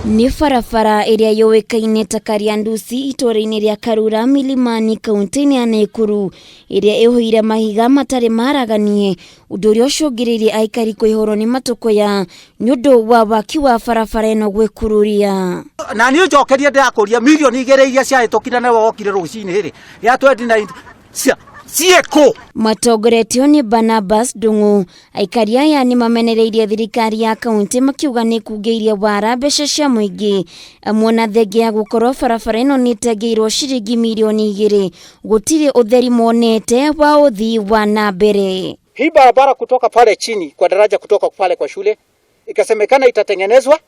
Ni barabara iria yoikaine ta Kariandusi ituura-ini ria Kwaura milimani kaunti ya Nakuru iria ihuire mahiga matari maraganie undu uria ucungiririe Aikari kwihorwo ni matukuya ni undu wa waki wa barabara ino gwikururia. Na ni njokerie ndakuria milioni 2 iria ciahitukire na wokire rucini hiri ya 29 Sieko matogoretio ni Barnabas Dungu. Aikari aya nimamenereirie thirikari ya kaunti makiuga ni kugeirie wara mbeca cia muingi amwe thenge ya gukorwo barabara ino nitengeirwo ciringi milioni 2 gutiri utheri monete wa uthii wa na mbere. Hii barabara kutoka pale chini kwa daraja kutoka pale kwa shule ikasemekana itatengenezwa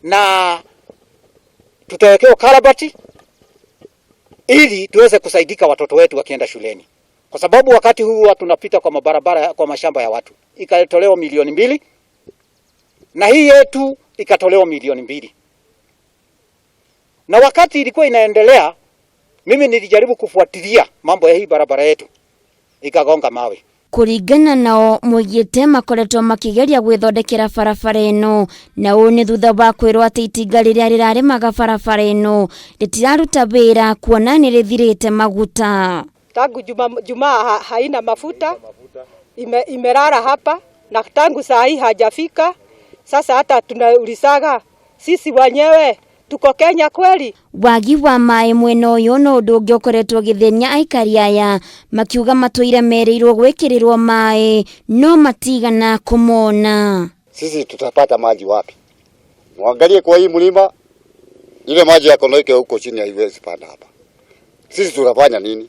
na tutawekewa karabati ili tuweze kusaidika watoto wetu wakienda shuleni. Kwa sababu wakati huu tunapita kwa mabarabara kwa mashamba ya watu. Ikatolewa milioni 2 na hii yetu ikatolewa milioni 2. Na wakati ilikuwa inaendelea mimi nilijaribu kufuatilia mambo ya hii barabara yetu. Ikagonga mawe. Kuringana nao mwigite makoretwo makigeria gwithondekera barabara ino na ni thutha wa kwirwo ati itinga riria rirarimaga barabara ino ritiraruta wira kuona ni rithirite maguta. Tangu Jumaa haina mafuta imerara hapa na tangu saa hii hajafika. Sasa hata tunaulizaga sisi wenyewe tuko Kenya kweli? Wagi wa mai mwena uyu no undu ungi ukoretwo githenya Aikari aya makiuga matuire mereirwo gwekirirwo mai no matigana kumona. Sisi tutapata maji wapi? Muangalie kwa hii mlima ile maji yako noike huko chini haiwezi panda hapa. Sisi tunafanya nini?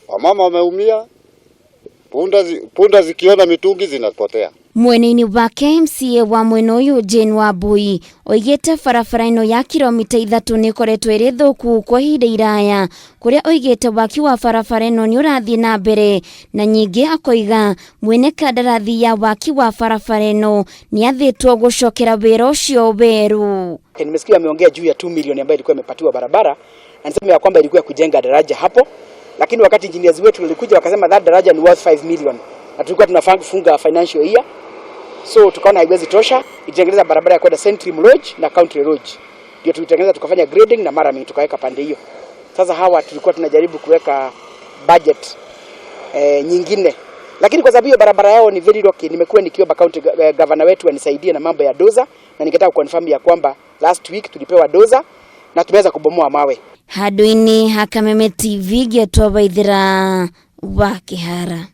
Wamama wameumia, punda zikiona mitungi zinapotea. Mweneni wake MCA wa mwena uyu Jane Wambui oigite barabara ino ya kilomita 3 ni koretwo iri thuku kwa ihinda iraya kuria oigite waki wa barabara ino ni urathie na mbere na nyingi akoiga mwene kandarathi ya waki wa barabara ino ni athitwo gucokera wira ucio weru. Nimesikia ameongea juu ya 2 milioni ambayo ilikuwa imepatiwa barabara, anasema ya kwamba ilikuwa kujenga daraja hapo, lakini wakati engineers wetu walikuja wakasema that daraja ni worth 5 million na tulikuwa tunafunga financial year. So tukaona haiwezi tosha, itengeneza barabara ya kwenda Central Lodge na Country Lodge. Ndio tulitengeneza tukafanya grading na mara mingi tukaweka pande hiyo. Sasa hawa tulikuwa tunajaribu kuweka budget nyingine. Lakini kwa sababu hiyo barabara yao ni very rocky, nimekuwa nikiomba county governor wetu anisaidie na mambo ya doza na nikataka kuconfirm ya kwamba last week tulipewa doza na tumeweza kubomoa mawe. Haduini Hakameme TV getwa baithira wa Kihara.